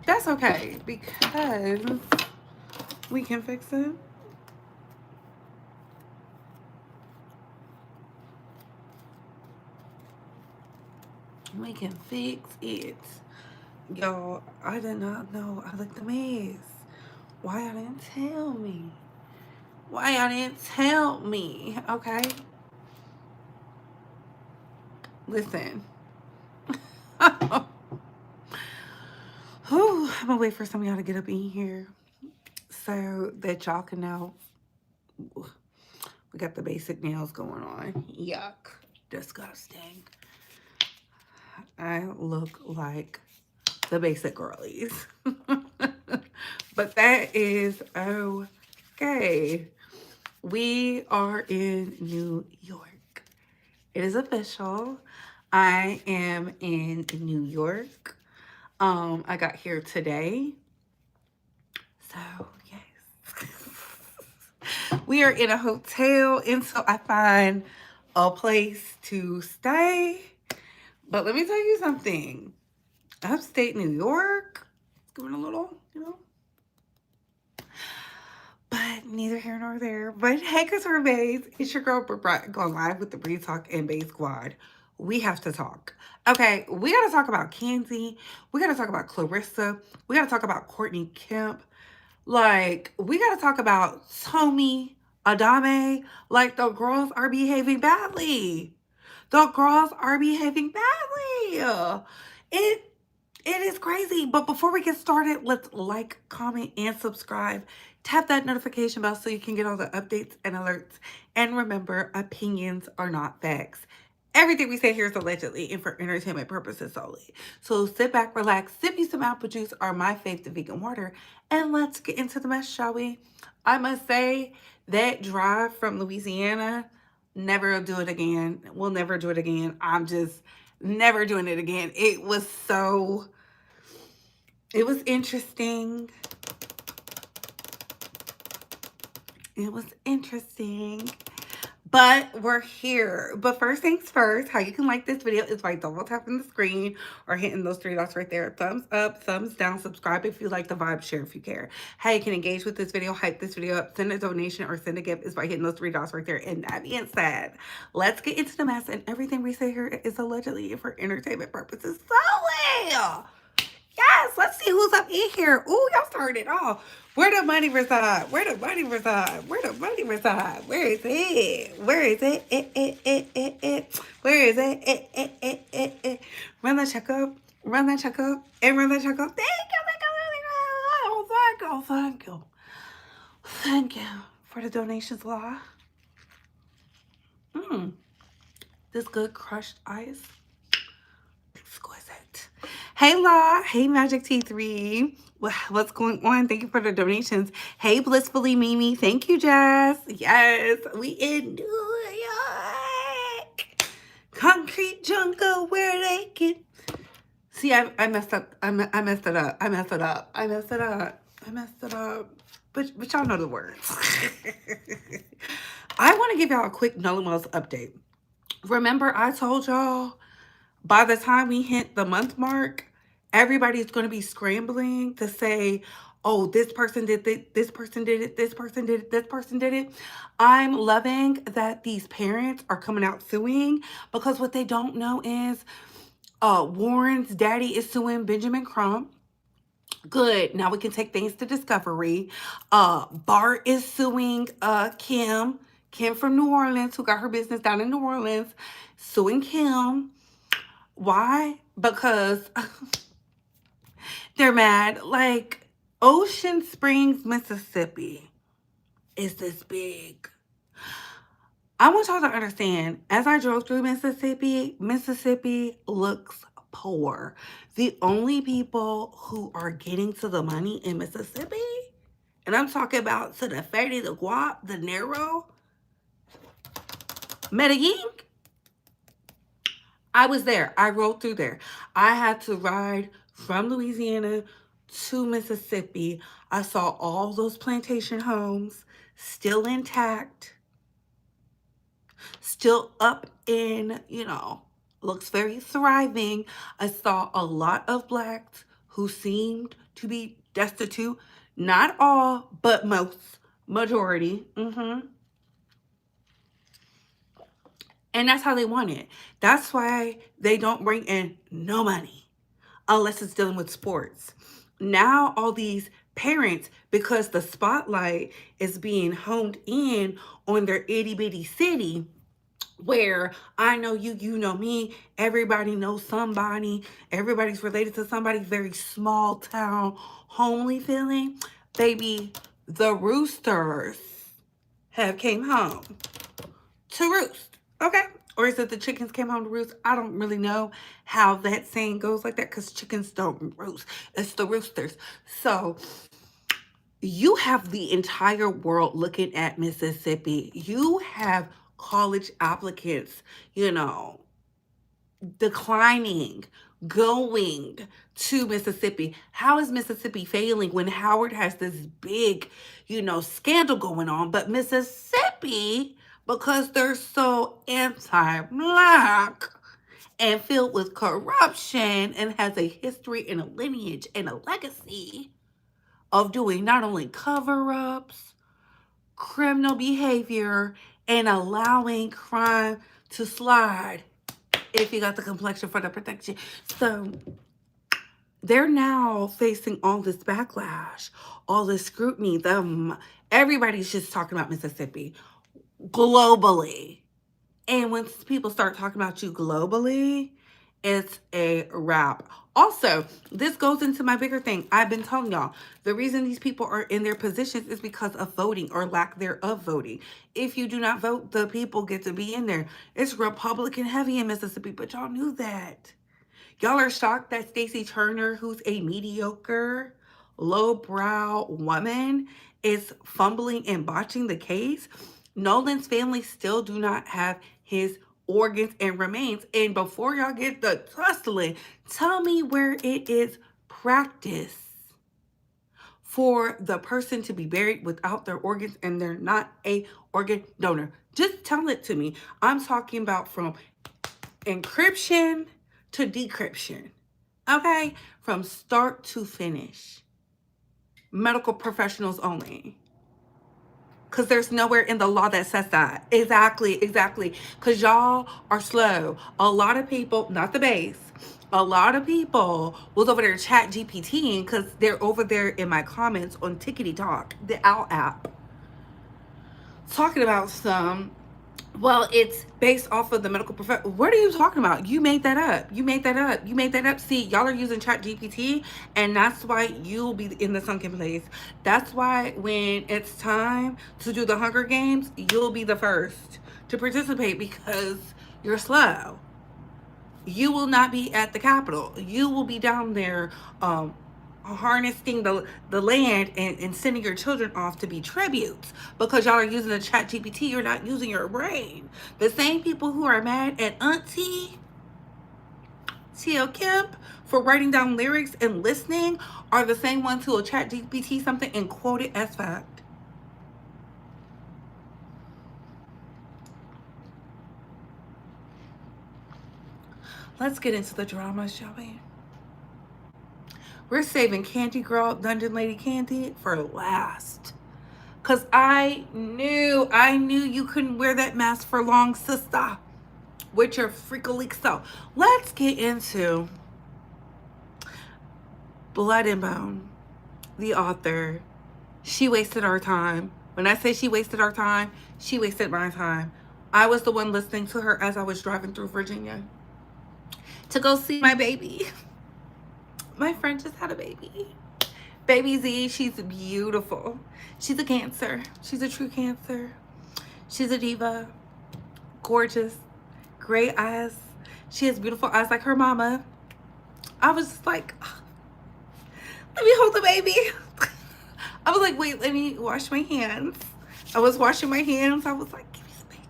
That's okay because we can fix it. We can fix it. Y'all, I did not know I looked a mess. Why y'all didn't tell me? Why y'all didn't tell me? Okay? Listen. Whew, I'm gonna wait for some of y'all to get up in here so that y'all can know we got the basic nails going on. Yuck. Disgusting. I look like the basic girlies. But that is okay. We are in New York. It is official. I am in New York. I got here today. So, yes. We are in a hotel until I find a place to stay. But let me tell you something. Upstate New York, it's going a little, but neither here nor there. But hey, Couture Bays, it's your girl going live with the Bree Talk and Bay Squad. We have to talk. Okay, we got to talk about Kandi. We got to talk about Clarissa. We got to talk about Courtney Kemp. Like, we got to talk about Tommy, Adame. Like, the girls are behaving badly. The girls are behaving badly. It it is crazy. But before we get started, let's like, comment, and subscribe. Tap that notification bell so you can get all the updates and alerts. And remember, opinions are not facts. Everything we say here is allegedly and for entertainment purposes solely. So sit back, relax, sip you some apple juice or my favorite vegan water, and let's get into the mess, shall we? I must say that drive from Louisiana, never do it again. We'll never do it again. I'm just never doing it again. It was interesting. It was interesting. But we're here. But first things first, how you can like this video is by double tapping the screen or hitting those three dots right there. Thumbs up, thumbs down, subscribe if you like the vibe, share if you care. How you can engage with this video, hype this video up, send a donation or send a gift is by hitting those three dots right there. And that being said, let's get into the mess. And everything we say here is allegedly for entertainment purposes solely. Yes, let's see who's up in here. Ooh, y'all started off. Where the money reside? Where the money reside? Where the money reside? Where is it? Where is it? Where is it? Run the checkup. Run the checkup. And run the checkup. Thank you. Thank you. Thank you for the donations, Law. This good crushed ice. Exquisite. Hey, Law. Hey, Magic T3. What's going on? Thank you for the donations. Hey, Blissfully Mimi. Thank you, Jazz. Yes, we in New York. Concrete jungle where they can. See, I messed up. I messed it up. I messed it up. I messed it up. I messed it up. But y'all know the words. I want to give y'all a quick Nolan Wells update. Remember, I told y'all by the time we hit the month mark, everybody's going to be scrambling to say, oh, this person did it, this person did it, this person did it, this person did it. I'm loving that these parents are coming out suing because what they don't know is Warren's daddy is suing Benjamin Crump. Good. Now we can take things to discovery. Bart is suing Kim. Kim from New Orleans, who got her business down in New Orleans, suing Kim. Why? Because they're mad. Like, Ocean Springs, Mississippi is this big. I want y'all to understand, as I drove through Mississippi, Mississippi looks poor. The only people who are getting to the money in Mississippi, and I'm talking about to the fatty, the guap, the narrow, Medellin. I was there. I rode through there. I had to ride from Louisiana to Mississippi. I saw all those plantation homes still intact, still up in, looks very thriving. I saw a lot of Blacks who seemed to be destitute. Not all, but most, majority. And that's how they want it. That's why they don't bring in no money unless it's dealing with sports. Now, all these parents, because the spotlight is being honed in on their itty bitty city, where I know you, you know me, everybody knows somebody, everybody's related to somebody, very small town, homely feeling. Baby, the roosters have came home to roost. Okay? Or is it the chickens came home to roost? I don't really know how that saying goes like that because chickens don't roost. It's the roosters. So you have the entire world looking at Mississippi. You have college applicants, you know, declining, going to Mississippi. How is Mississippi failing when Howard has this big, you know, scandal going on? But Mississippi, because they're so anti-Black and filled with corruption and has a history and a lineage and a legacy of doing not only cover-ups, criminal behavior, and allowing crime to slide if you got the complexion for the protection. So they're now facing all this backlash, all this scrutiny. Everybody's just talking about Mississippi globally. And when people start talking about you globally, it's a wrap. Also, this goes into my bigger thing. I've been telling y'all, the reason these people are in their positions is because of voting or lack thereof voting. If you do not vote, the people get to be in there. It's Republican heavy in Mississippi, but y'all knew that. Y'all are shocked that Stacey Turner, who's a mediocre, lowbrow woman, is fumbling and botching the case. Nolan's family still do not have his organs and remains. And before y'all get the tussling, tell me where it is practice for the person to be buried without their organs and they're not a organ donor. Just tell it to me. I'm talking about from encryption to decryption. Okay? From start to finish. Medical professionals only. Because there's nowhere in the law that says that. Exactly. Because y'all are slow. A lot of people, not the base, a lot of people was over there chat GPTing because they're over there in my comments on Tickety Talk, the OWL app, talking about some, well, it's based off of the medical profession. What are you talking about? You made that up. See, y'all are using chat GPT, and that's why you'll be in the sunken place. That's why when it's time to do the Hunger Games, you'll be the first to participate because you're slow. You will not be at the Capitol. You will be down there harnessing the land and sending your children off to be tributes because y'all are using the chat GPT. You're not using your brain. The same people who are mad at Auntie Kemp for writing down lyrics and listening are the same ones who will chat GPT something and quote it as fact. Let's get into the drama, shall we? We're saving Kandi Girl, Dungeon Lady Kandi, for last. Because I knew you couldn't wear that mask for long, sister. With your freakily so. Let's get into Blood and Bone, the author. She wasted our time. When I say she wasted our time, she wasted my time. I was the one listening to her as I was driving through Virginia to go see my baby. My friend just had a baby. Baby Z, she's beautiful. She's a Cancer. She's a true Cancer. She's a diva. Gorgeous. Gray eyes. She has beautiful eyes like her mama. I was just like, let me hold the baby. I was like, wait, let me wash my hands. I was washing my hands. I was like, give me the baby.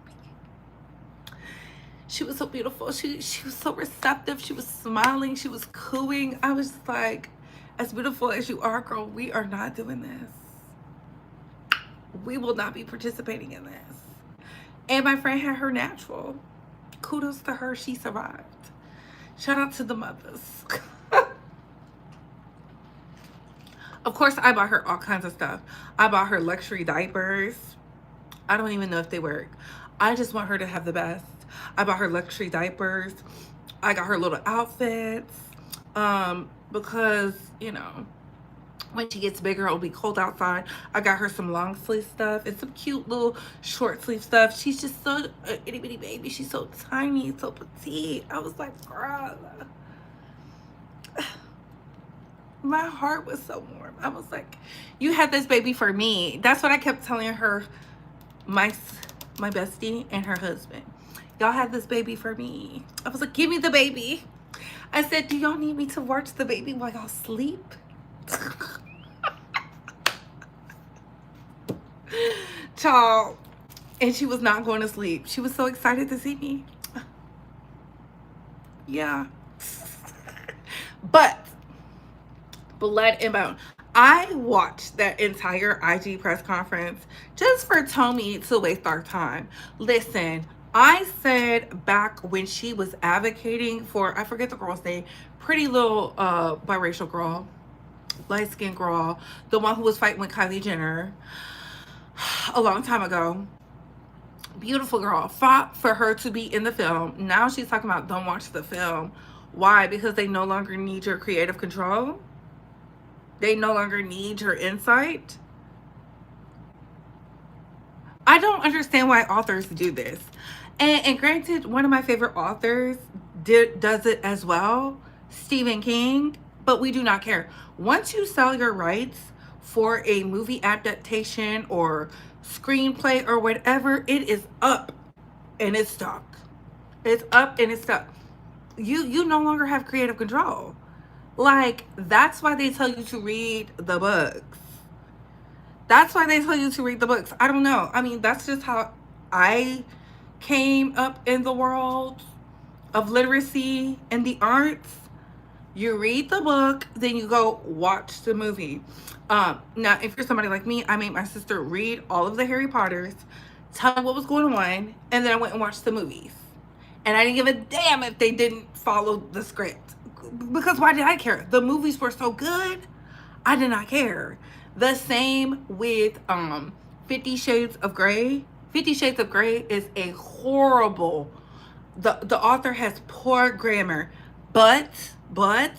She was so beautiful. She was so receptive. She was smiling. She was cooing. I was just like, as beautiful as you are, girl, we are not doing this. We will not be participating in this. And my friend had her natural. Kudos to her. She survived. Shout out to the mothers. Of course, I bought her all kinds of stuff. I bought her luxury diapers. I don't even know if they work. I just want her to have the best. I bought her luxury diapers. I got her little outfits. Because, you know, when she gets bigger, it'll be cold outside. I got her some long sleeve stuff and some cute little short sleeve stuff. She's just so itty bitty baby. She's so tiny, so petite. I was like, girl, my heart was so warm. I was like, you had this baby for me. That's what I kept telling her, my bestie and her husband. Y'all had this baby for me. I was like, give me the baby. I said, do y'all need me to watch the baby while y'all sleep? Child. And she was not going to sleep. She was so excited to see me. Yeah. But blood and bone. I watched that entire IG press conference just for Tommy to waste our time. Listen, I said back when she was advocating for, I forget the girl's name, pretty little biracial girl, light-skinned girl, the one who was fighting with Kylie Jenner a long time ago. Beautiful girl, fought for her to be in the film. Now she's talking about don't watch the film. Why? Because they no longer need your creative control? They no longer need your insight? I don't understand why authors do this. And granted, one of my favorite authors does it as well, Stephen King, but we do not care. Once you sell your rights for a movie adaptation or screenplay or whatever, it is up and it's stuck. It's up and it's stuck. You no longer have creative control. Like, that's why they tell you to read the books. That's why they tell you to read the books. I don't know. I mean, that's just how I came up in the world of literacy and the arts. You read the book, then you go watch the movie. Now, if you're somebody like me, I made my sister read all of the Harry Potters, tell me what was going on, and then I went and watched the movies. And I didn't give a damn if they didn't follow the script. Because why did I care? The movies were so good, I did not care. The same with 50 Shades of Grey. 50 Shades of Grey is a horrible, the author has poor grammar, but I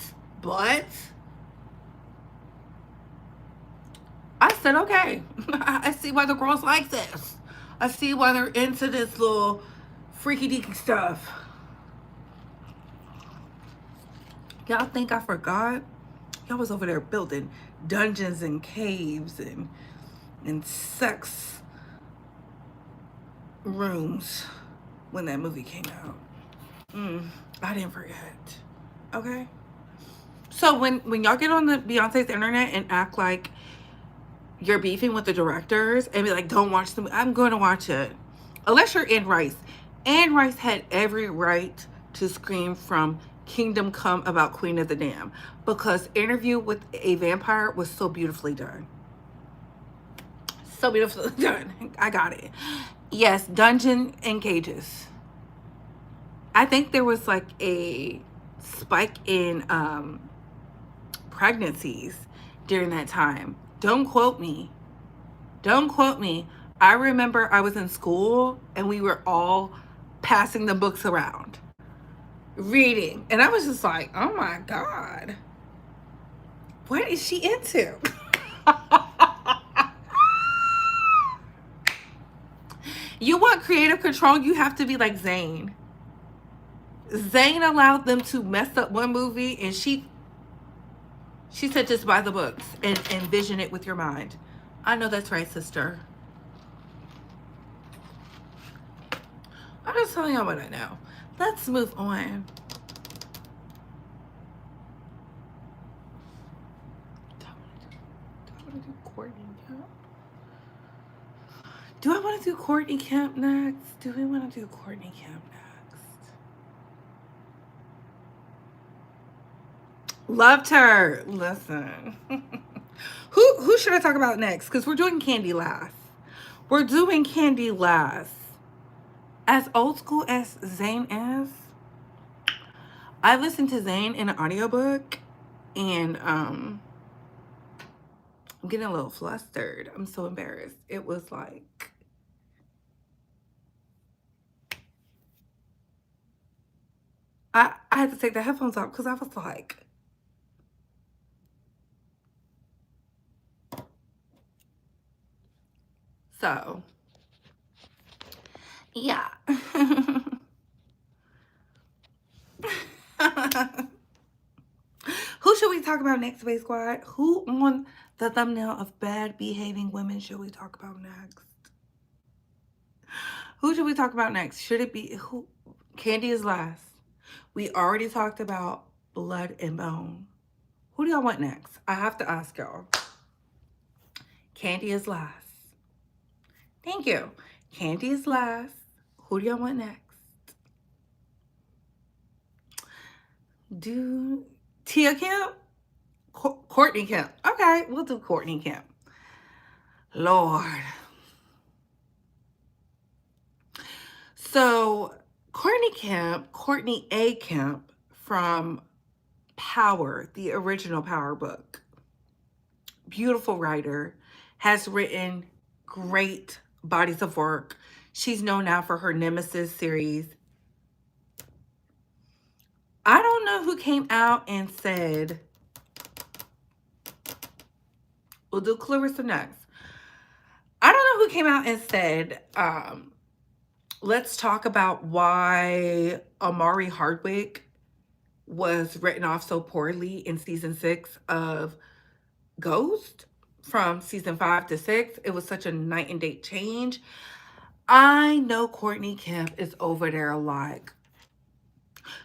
said, okay, I see why the girls like this. I see why they're into this little freaky deaky stuff. Y'all think I forgot? Y'all was over there building dungeons and caves and sex rooms when that movie came out. I didn't forget. Okay? So when y'all get on the Beyonce's internet and act like you're beefing with the directors and be like, don't watch the movie, I'm going to watch it. Unless you're Anne Rice. Anne Rice had every right to scream from Kingdom Come about Queen of the Dam, because Interview with a Vampire was so beautifully done. So beautifully done. I got it. Yes, Dungeon and Cages. I think there was like a spike in pregnancies during that time. Don't quote me. Don't quote me. I remember I was in school and we were all passing the books around, reading. And I was just like, oh my God, what is she into? You want creative control, you have to be like Zayn. Zayn allowed them to mess up one movie, and she said just buy the books and envision it with your mind. I know that's right, sister. I'm just telling y'all what I know. Let's move on. Do I want to do Courtney Kemp? Do I want to do Courtney Kemp next? Do we want to do Courtney Kemp next? Loved her. Listen. Who should I talk about next? Because we're doing Kandi last. We're doing Kandi last. As old school as Zayn is, I listened to Zayn in an audiobook, and I'm getting a little flustered. I'm so embarrassed. It was like, I had to take the headphones off because I was like, so, yeah. Who should we talk about next, Space Squad? Who on the thumbnail of bad behaving women should we talk about next? Who should we talk about next? Should it be who? Kandi is last. We already talked about blood and bone. Who do y'all want next? I have to ask y'all. Kandi is last. Thank you. Kandi is last. Who do y'all want next? Do Tia Kemp? Courtney Kemp. Okay, we'll do Courtney Kemp. Lord. So Courtney A. Kemp from Power, the original Power book, beautiful writer, has written great bodies of work. She's known now for her Nemesis series. I don't know who came out and said, we'll do Clarissa next. I don't know who came out and said, let's talk about why Amari Hardwick was written off so poorly in season 6 of Ghost from season 5 to 6. It was such a night and day change. I know Courtney Kemp is over there like,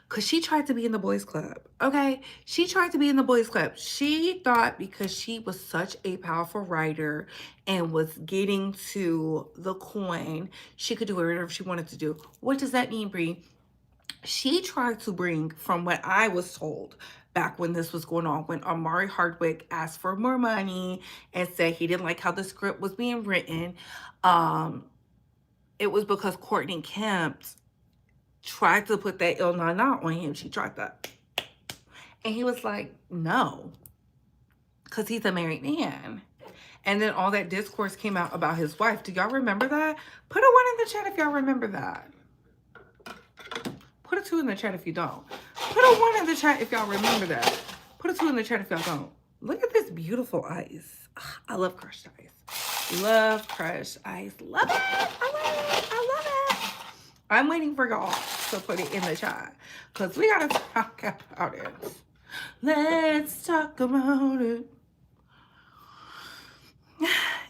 because she tried to be in the boys club, okay? She tried to be in the boys club. She thought because she was such a powerful writer and was getting to the coin, she could do whatever she wanted to do. What does that mean, Brie? She tried to bring, from what I was told back when this was going on, when Amari Hardwick asked for more money and said he didn't like how the script was being written, it was because Courtney Kemp tried to put that ill na on him. She tried that. And he was like, no, because he's a married man. And then all that discourse came out about his wife. Do y'all remember that? Put a 1 in the chat if y'all remember that. Put a 2 in the chat if you don't. Put a 1 in the chat if y'all remember that. Put a 2 in the chat if y'all don't. Look at this beautiful ice. I love crushed ice. Love crushed ice. Love it. I love it. I love it. I'm waiting for y'all to put it in the chat because we got to talk about it. Let's talk about it.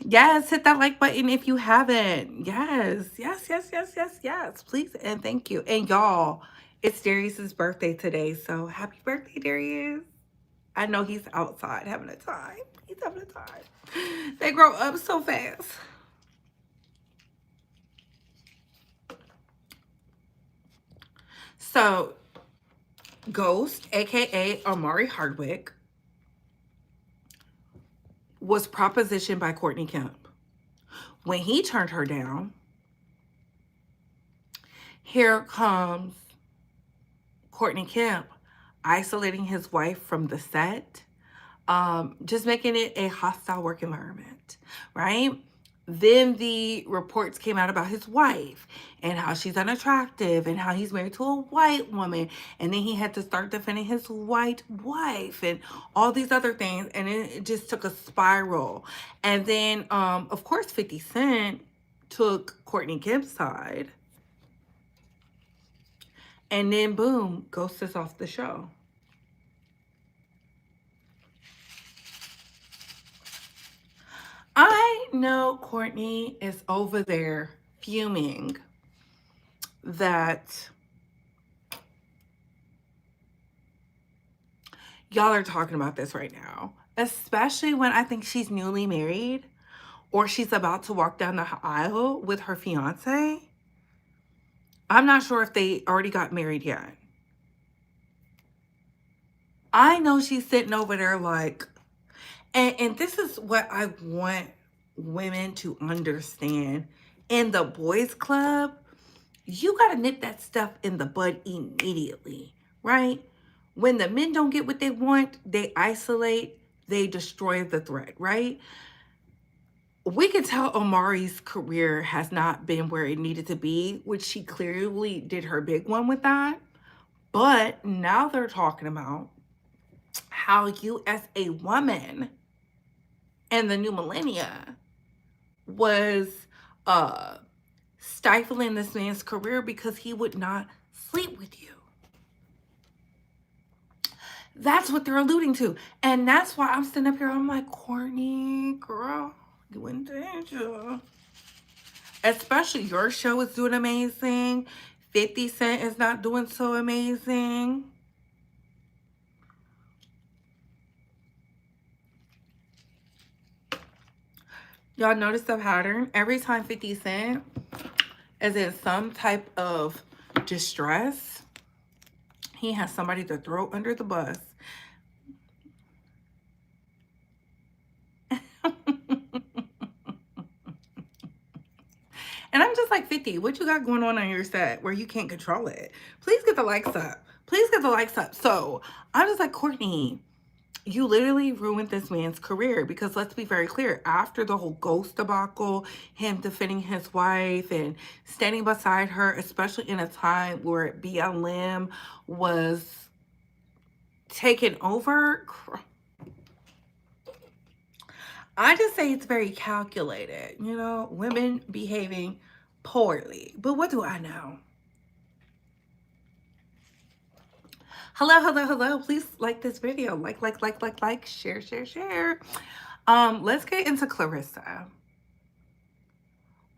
Yes, hit that like button if you haven't. Yes, yes, yes, yes, yes, yes. Please and thank you. And y'all, it's Darius's birthday today, so happy birthday, Darius. I know he's outside having a time. He's having a time. They grow up so fast. So, Ghost, aka Amari Hardwick, was propositioned by Courtney Kemp. When he turned her down, here comes Courtney Kemp isolating his wife from the set, just making it a hostile work environment, right? Then the reports came out about his wife and how she's unattractive and how he's married to a white woman. And then he had to start defending his white wife and all these other things. And it just took a spiral. And then, of course, 50 Cent took Courtney Kemp's side. And then, boom, Ghost is off the show. I know Courtney is over there fuming that y'all are talking about this right now, especially when I think she's newly married or she's about to walk down the aisle with her fiance. I'm not sure if they already got married yet. I know she's sitting over there like, and this is what I want women to understand. In the boys club, you got to nip that stuff in the bud immediately, right? When the men don't get what they want, they isolate, they destroyed the thread, right? We can tell Omari's career has not been where it needed to be, which she clearly did her big one with that. But now they're talking about how you, as a woman in the new millennia, was uh, stifling this man's career because he would not sleep with you. That's what they're alluding to. And that's why I'm sitting up here. I'm like, Courtney, girl, you in danger. Especially your show is doing amazing. 50 Cent is not doing so amazing. Y'all notice the pattern? Every time 50 Cent is in some type of distress, he has somebody to throw under the bus. And I'm just like, 50, what you got going on your set where you can't control it? Please get the likes up. Please get the likes up. So I'm just like, Courtney, you literally ruined this man's career, because let's be very clear, after the whole ghost debacle, him defending his wife and standing beside her, especially in a time where BLM was taken over, I just say it's very calculated, you know, women behaving poorly. But what do I know? Hello, hello, hello. Please like this video. Like, share, share, share. Let's get into Clarissa.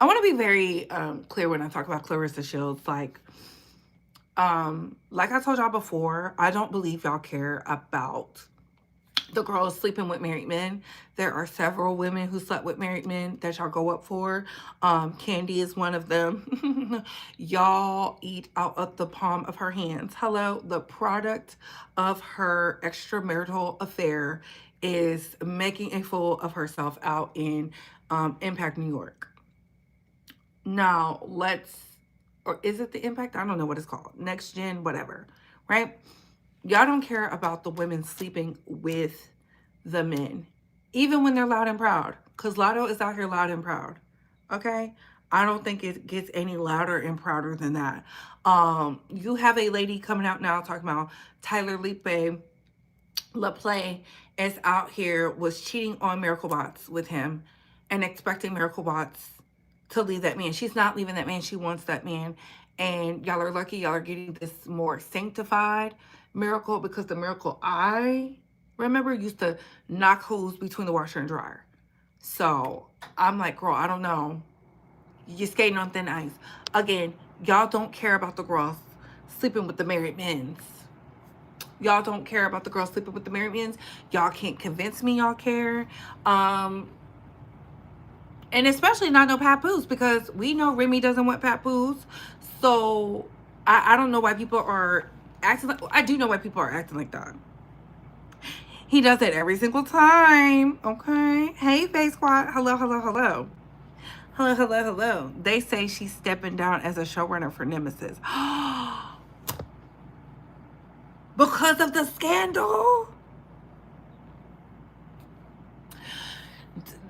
I want to be very clear when I talk about Clarissa Shields. Like I told y'all before, I don't believe y'all care about the girls sleeping with married men. There are several women who slept with married men that y'all go up for. Kandi is one of them. Y'all eat out of the palm of her hands. Hello, the product of her extramarital affair is making a fool of herself out in Impact, New York. Now, or is it the Impact? I don't know what it's called. Next Gen, whatever, right? Y'all don't care about the women sleeping with the men, even when they're loud and proud, because Lotto is out here loud and proud, okay? I don't think it gets any louder and prouder than that. You have a lady coming out now talking about Tyler LaPlay is out here, was cheating on Miracle Bots with him and expecting Miracle Bots to leave that man. She's not leaving that man. She wants that man. And y'all are lucky y'all are getting this more sanctified Miracle, because the Miracle I remember used to knock holes between the washer and dryer. So I'm like, girl, I don't know. You're skating on thin ice. Again, y'all don't care about the girls sleeping with the married men. Y'all don't care about the girls sleeping with the married men. Y'all can't convince me y'all care. And especially not no papoose, because we know Remy doesn't want papoose. So I don't know why people are acting like, I do know why people are acting like that. He does it every single time, okay? Hey, Face Squad. Hello, hello, hello. Hello, hello, hello. They say she's stepping down as a showrunner for Nemesis. Because of the scandal?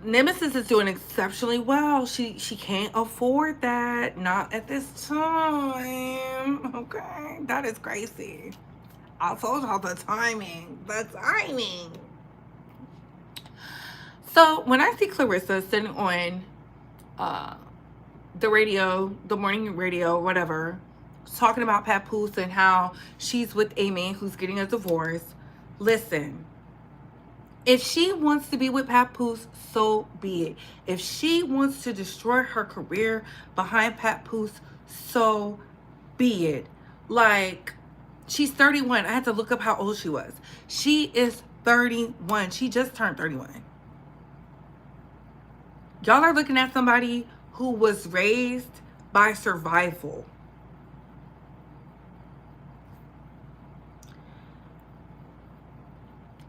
Nemesis is doing exceptionally well. She can't afford that. Not at this time. Okay? That is crazy. I told y'all the timing. The timing. So when I see Clarissa sitting on the radio, the morning radio, whatever, talking about papoose and how she's with a man who's getting a divorce, listen. If she wants to be with papoose, so be it. If she wants to destroy her career behind papoose, so be it. Like, she's 31. I had to look up how old she was. She is 31. She just turned 31. Y'all are looking at somebody who was raised by survival.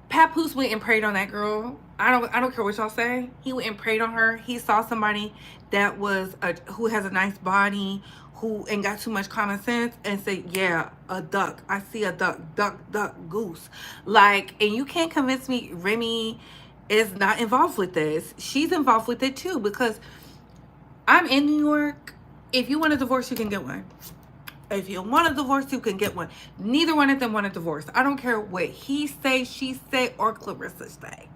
Papoose went and prayed on that girl. I don't care what y'all say. He went and prayed on her. He saw somebody that was who has a nice body, who ain't got too much common sense, and said, "Yeah, a duck. I see a duck. Duck, duck, goose." Like, and you can't convince me Remy is not involved with this. She's involved with it too, because I'm in New York. If you want a divorce, you can get one. If you want a divorce, you can get one. Neither one of them want a divorce. I don't care what he say, she say, or Clarissa say.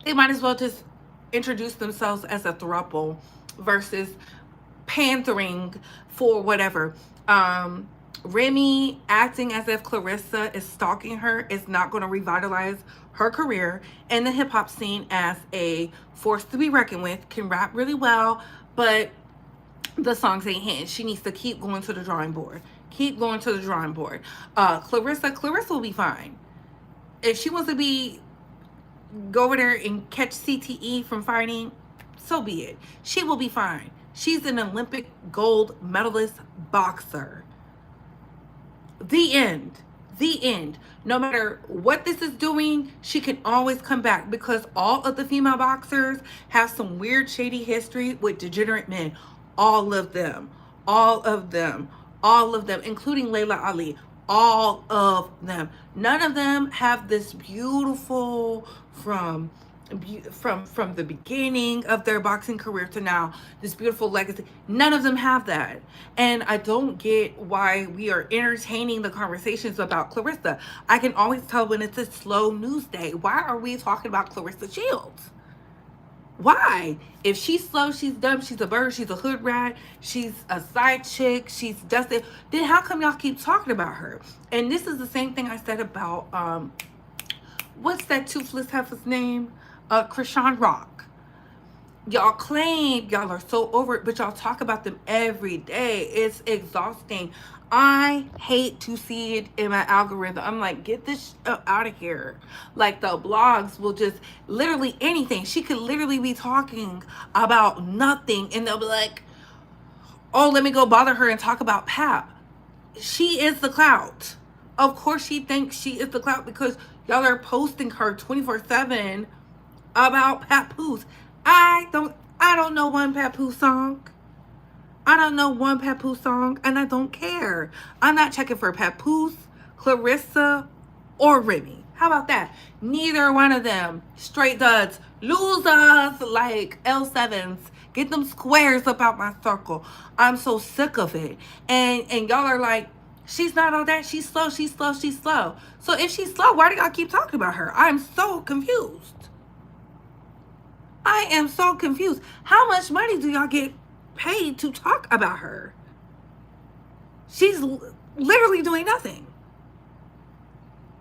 They might as well just introduce themselves as a throuple versus panthering for whatever. Remy acting as if Clarissa is stalking her is not going to revitalize her career in the hip hop scene as a force to be reckoned with. Can rap really well, but the songs ain't hitting. She needs to keep going to the drawing board. Keep going to the drawing board. Clarissa will be fine. If she wants to go over there and catch CTE from fighting, so be it. She will be fine. She's an Olympic gold medalist boxer. The end. The end. No matter what this is doing, she can always come back, because all of the female boxers have some weird, shady history with degenerate men. All of them. All of them. All of them, including Layla Ali. All of them. None of them have this beautiful, from the beginning of their boxing career to now, this beautiful legacy. None of them have that. And I don't get why we are entertaining the conversations about Clarissa. I can always tell when it's a slow news day. Why are we talking about Clarissa Shields? Why? If she's slow, she's dumb, she's a bird, she's a hood rat, she's a side chick, she's dusted, then how come y'all keep talking about her? And this is the same thing I said about what's that toothless heifer's name? Krishan Rock. Y'all claim y'all are so over it, but y'all talk about them every day. It's exhausting. I hate to see it in my algorithm. I'm like, get this out of here. Like, the blogs will just literally anything. She could literally be talking about nothing, and they'll be like, oh, let me go bother her and talk about Pap. She is the clout. Of course she thinks she is the clout, because y'all are posting her 24/7 about Papoose. I don't know one Papoose song. I don't know one Papoose song, and I don't care. I'm not checking for Papoose, Clarissa, or Remy. How about that? Neither one of them. Straight duds. Losers like L7s. Get them squares up out my circle. I'm so sick of it. And y'all are like, she's not all that. She's slow, she's slow, she's slow. So if she's slow, why do y'all keep talking about her? I'm so confused. I am so confused. How much money do y'all get paid to talk about her? She's literally doing nothing.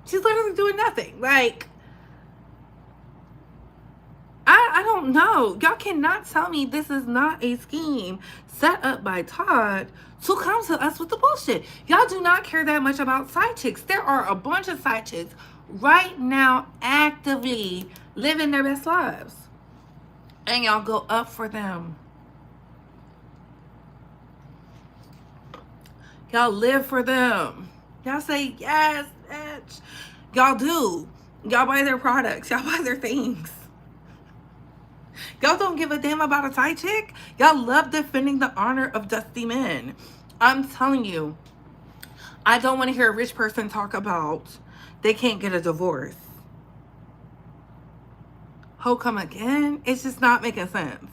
She's literally doing nothing. Like, I don't know. Y'all cannot tell me this is not a scheme set up by Todd to come to us with the bullshit. Y'all do not care that much about side chicks. There are a bunch of side chicks right now actively living their best lives. And y'all go up for them. Y'all live for them. Y'all say, yes, bitch. Y'all do. Y'all buy their products. Y'all buy their things. Y'all don't give a damn about a side chick. Y'all love defending the honor of dusty men. I'm telling you, I don't want to hear a rich person talk about they can't get a divorce. Ho come again? It's just not making sense.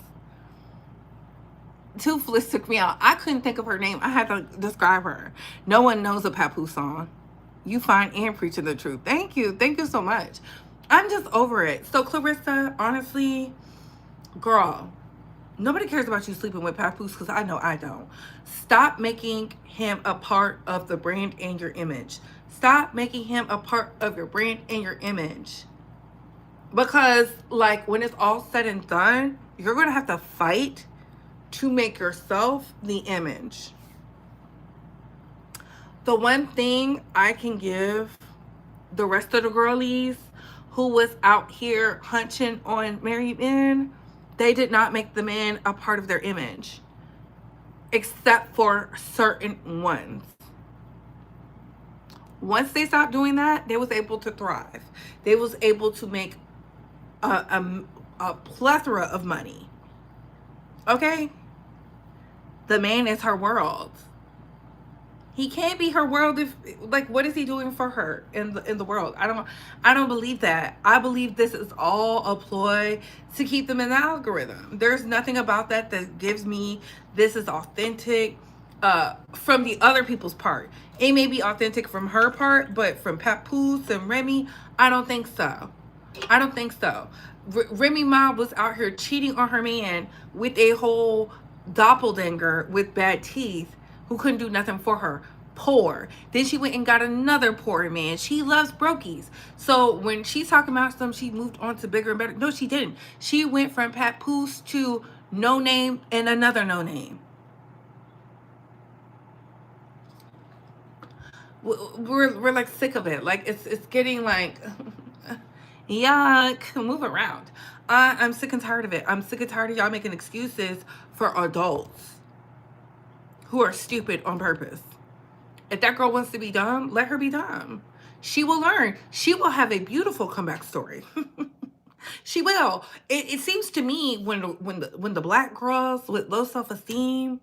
Toothless took me out. I couldn't think of her name. I had to describe her. No one knows a Papoose song. You find and preaching the truth. Thank you. Thank you so much. I'm just over it. So Clarissa, honestly, girl, nobody cares about you sleeping with Papoose, because I know I don't. Stop making him a part of the brand and your image. Stop making him a part of your brand and your image. Because, like, when it's all said and done, you're going to have to fight to make yourself the image. The one thing I can give the rest of the girlies who was out here hunching on married men, they did not make the man a part of their image. Except for certain ones. Once they stopped doing that, they was able to thrive. They was able to make a, a plethora of money. Okay? The man is her world. He can't be her world if, like, what is he doing for her in the world? I don't believe that. I believe this is all a ploy to keep them in the algorithm. There's nothing about that gives me this is authentic from the other people's part. It may be authentic from her part, but from Papoose and Remy, I don't think so. I don't think so. Remy Ma was out here cheating on her man with a whole doppelganger with bad teeth who couldn't do nothing for her. Poor. Then she went and got another poor man. She loves brokies. So when she's talking about some, she moved on to bigger and better. No, she didn't. She went from Papoose to No Name and another No Name. We're like sick of it. Like it's getting like yuck. Move around. I'm sick and tired of it. I'm sick and tired of y'all making excuses for adults who are stupid on purpose. If that girl wants to be dumb, let her be dumb. She will learn. She will have a beautiful comeback story. She will. It seems to me when the black girls with low self-esteem,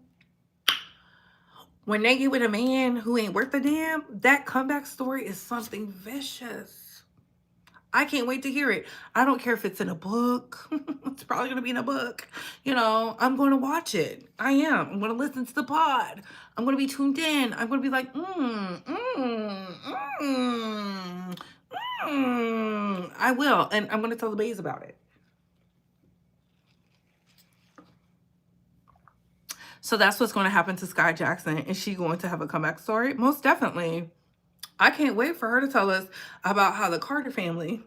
when they get with a man who ain't worth a damn, that comeback story is something vicious. I can't wait to hear it. I don't care if it's in a book. It's probably going to be in a book. You know, I'm going to watch it. I am. I'm going to listen to the pod. I'm going to be tuned in. I'm going to be like, I will. And I'm going to tell the bays about it. So that's what's going to happen to Sky Jackson. Is she going to have a comeback story? Most definitely. I can't wait for her to tell us about how the Carter family,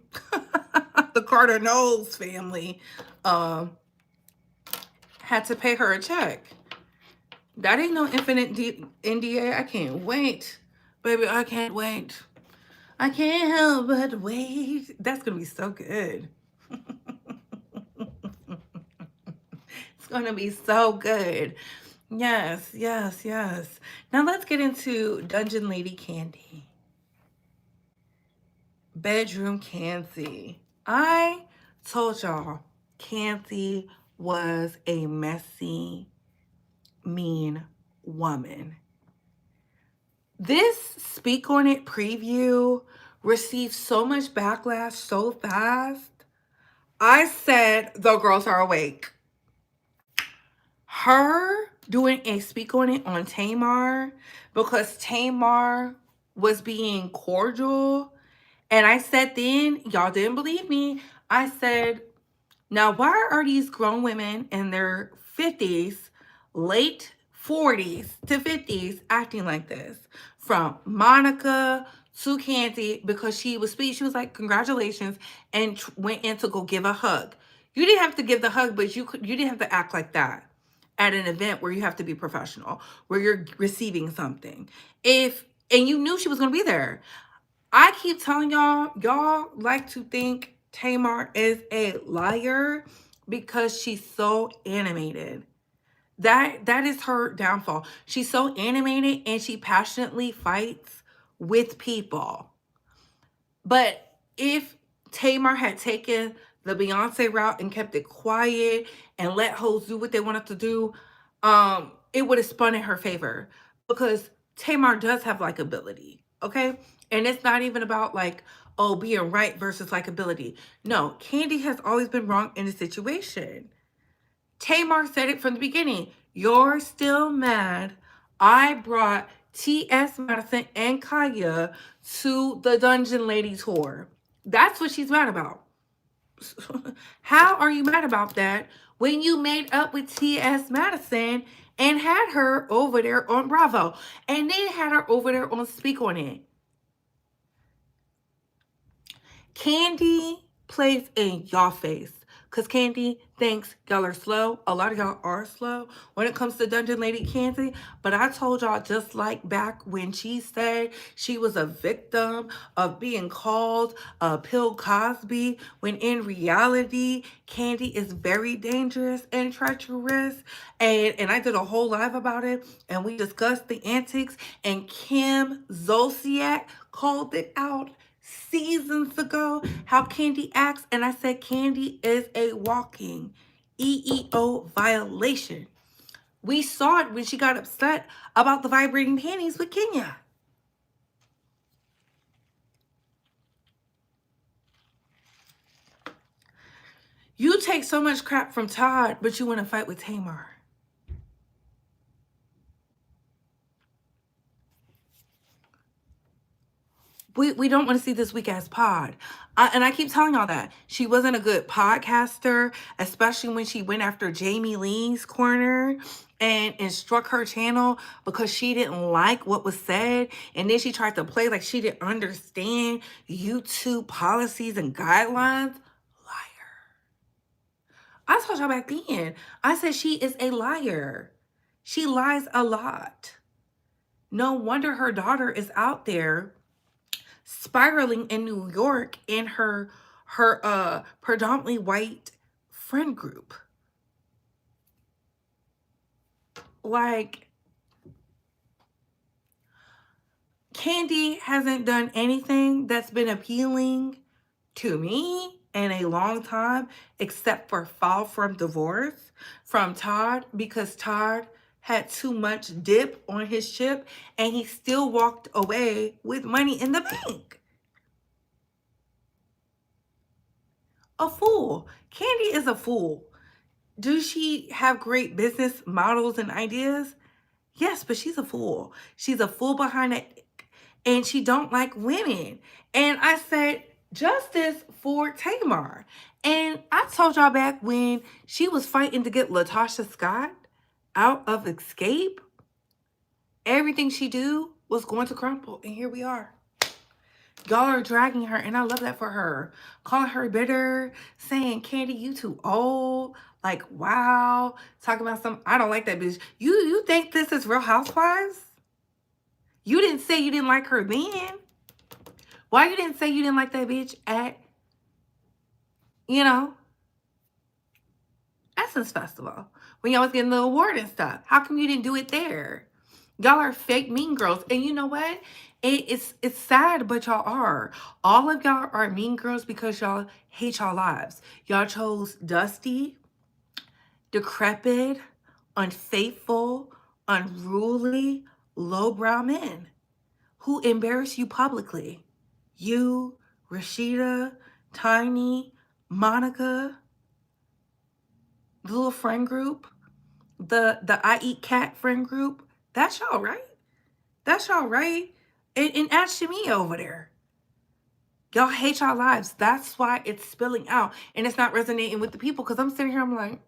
the Carter Knowles family, had to pay her a check. That ain't no infinite NDA. I can't wait. Baby, I can't wait. I can't help but wait. That's going to be so good. It's going to be so good. Yes, yes, yes. Now let's get into Dungeon Lady Kandi. Bedroom Kandi. I told y'all Kandi was a messy, mean woman. This Speak On It preview received so much backlash so fast. I said the girls are awake. Her doing a Speak On It on Tamar because Tamar was being cordial. And I said then, y'all didn't believe me. I said, now why are these grown women in their 50s, late 40s to 50s acting like this? From Monica to Kandi, because she was sweet. She was like, congratulations, and went in to go give a hug. You didn't have to give the hug, but you didn't have to act like that at an event where you have to be professional, where you're receiving something. And you knew she was going to be there. I keep telling y'all like to think Tamar is a liar because she's so animated. That is her downfall. She's so animated and she passionately fights with people. But if Tamar had taken the Beyonce route and kept it quiet and let hoes do what they wanted to do, it would have spun in her favor because Tamar does have likability, okay? And it's not even about like, oh, being right versus likability. No, Kandi has always been wrong in the situation. Tamar said it from the beginning. You're still mad I brought T.S. Madison and Kaya to the Dungeon Lady tour. That's what she's mad about. How are you mad about that when you made up with T.S. Madison and had her over there on Bravo and then had her over there on Speak On It? Kandi plays in y'all face Because Kandi thinks y'all are slow. A lot of y'all are slow when it comes to Dungeon Lady Kandi. But I told y'all, just like back when she said she was a victim of being called a Pill Cosby, when in reality, Kandi is very dangerous and treacherous. And I did a whole live about it. And we discussed the antics. And Kim Zolciak called it out seasons ago, how Kandi acts, and I said Kandi is a walking EEO violation. We saw it when she got upset about the vibrating panties with Kenya. You take so much crap from Todd, but you want to fight with Tamar. We don't want to see this weak ass pod. And I keep telling y'all that. She wasn't a good podcaster, especially when she went after Jamie Lee's corner and struck her channel because she didn't like what was said. And then she tried to play like she didn't understand YouTube policies and guidelines. Liar. I told y'all back then. I said she is a liar. She lies a lot. No wonder her daughter is out there spiraling in New York in her predominantly white friend group. Like, Kandi hasn't done anything that's been appealing to me in a long time except for fall from divorce from Todd, because Todd had too much dip on his chip and he still walked away with money in the bank. A fool. Kandi is a fool. Does she have great business models and ideas? Yes, but she's a fool. She's a fool behind it, and she don't like women. And I said, justice for Tamar. And I told y'all back when she was fighting to get Latasha Scott out of Escape, everything she do was going to crumble. And here we are. Y'all are dragging her, and I love that for her. Calling her bitter, saying, Kandi, you too old. Like, wow. Talking about some, I don't like that bitch. You think this is Real Housewives? You didn't say you didn't like her then. Why you didn't say you didn't like that bitch at, Essence Festival? When y'all was getting the award and stuff. How come you didn't do it there? Y'all are fake mean girls. And you know what? It's sad, but y'all are. All of y'all are mean girls because y'all hate y'all lives. Y'all chose dusty, decrepit, unfaithful, unruly, lowbrow men who embarrass you publicly. You, Rashida, Tiny, Monica, the little friend group, the I Eat Cat friend group. That's y'all, right? That's y'all, right? And ask me over there. Y'all hate y'all lives. That's why it's spilling out. And it's not resonating with the people. Because I'm sitting here, I'm like,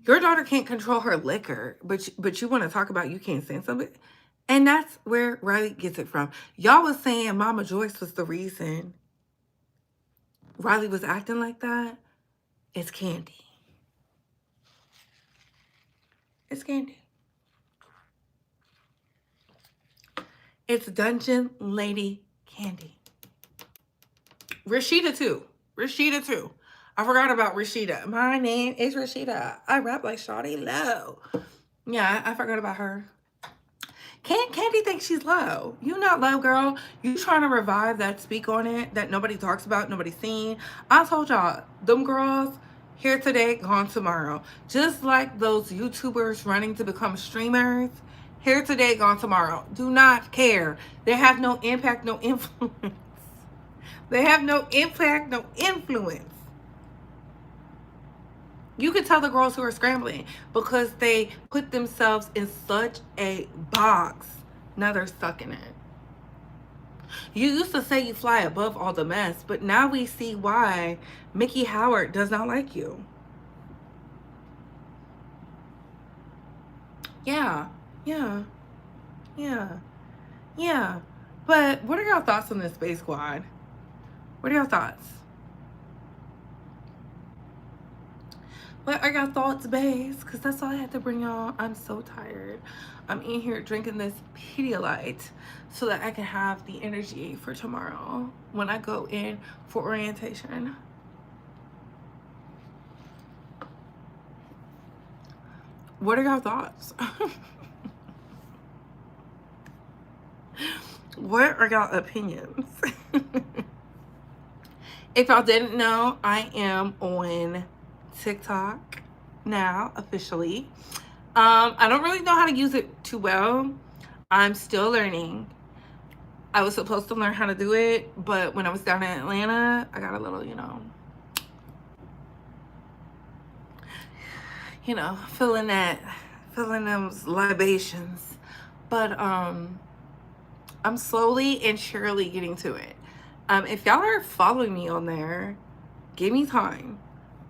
your daughter can't control her liquor, but you want to talk about you can't say something. And that's where Riley gets it from. Y'all was saying Mama Joyce was the reason Riley was acting like that. It's Kandi. It's Kandi. It's Dungeon Lady Kandi. Rashida too. Rashida too. I forgot about Rashida. My name is Rashida. I rap like Shawty Low. Yeah, I forgot about her. Kandi thinks she's low. You not low, girl. You trying to revive that Speak On It that nobody talks about, nobody's seen. I told y'all, them girls, here today, gone tomorrow. Just like those YouTubers running to become streamers, here today, gone tomorrow. Do not care. They have no impact, no influence. They have no impact, no influence. You can tell the girls who are scrambling because they put themselves in such a box. Now they're stuck in it. You used to say you fly above all the mess, but now we see why Mickey Howard does not like you. Yeah. Yeah. Yeah. But what are y'all thoughts on this Space Squad? What are your thoughts? What are your thoughts, babes? Because that's all I had to bring y'all. I'm so tired. I'm in here drinking this Pedialyte so that I can have the energy for tomorrow when I go in for orientation. What are your thoughts? What are y'all opinions? If y'all didn't know, I am on TikTok now officially. I don't really know how to use it too well. I'm still learning. I was supposed to learn how to do it, but when I was down in Atlanta, I got a little, feeling those libations. But I'm slowly and surely getting to it. If y'all are following me on there, give me time.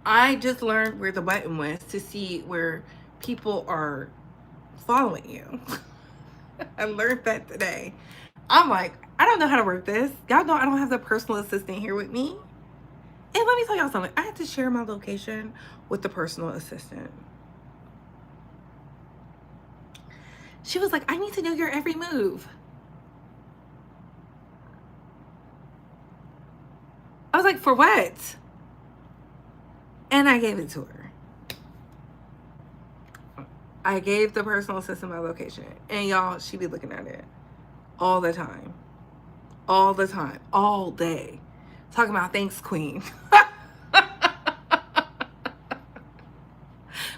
I just learned where the button was to see where people are following you. I learned that today. I'm like, I don't know how to work this. Y'all know I don't have the personal assistant here with me. And let me tell y'all something. I had to share my location with the personal assistant. She was like, I need to know your every move. I was like, for what? And I gave it to her. I gave the personal assistant my location. And y'all, she be looking at it all the time. All the time. All day. Talking about thanks, queen.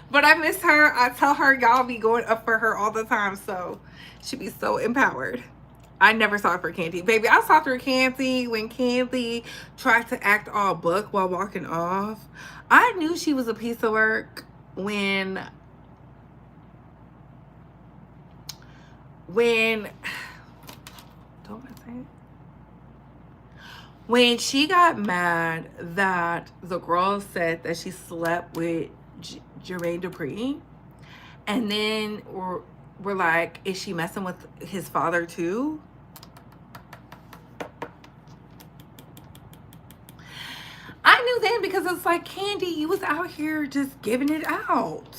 But I miss her. I tell her y'all be going up for her all the time. So she be so empowered. I never saw it for Kandi. Baby, I saw through Kandi when Kandi tried to act all book while walking off. I knew she was a piece of work when don't I say it? When she got mad that the girl said that she slept with Jermaine Dupri, and then we're like, is she messing with his father too? I knew then because it's like, Kandi, you was out here just giving it out.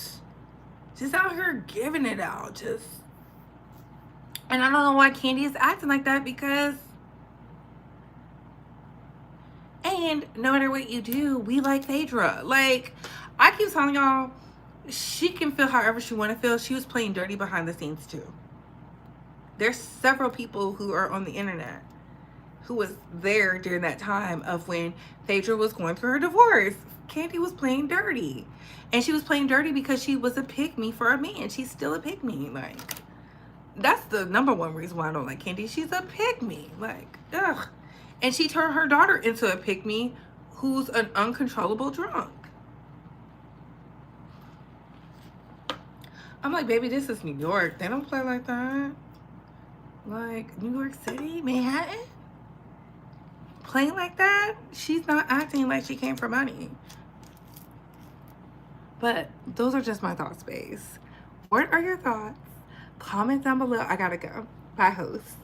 Just out here giving it out. Just. And I don't know why Kandi is acting like that because. And no matter what you do, we like Phaedra. Like, I keep telling y'all, she can feel however she want to feel. She was playing dirty behind the scenes too. There's several people who are on the internet who was there during that time of when Phaedra was going through her divorce. Kandi was playing dirty. And she was playing dirty because she was a pick-me for a man. She's still a pick-me. Like, that's the number one reason why I don't like Kandi. She's a pick-me. Like, ugh. And she turned her daughter into a pick-me who's an uncontrollable drunk. I'm like, baby, this is New York. They don't play like that. Like, New York City, Manhattan? Playing like that? She's not acting like she came for money. But those are just my thoughts, babes. What are your thoughts? Comment down below. I gotta go. Bye, host.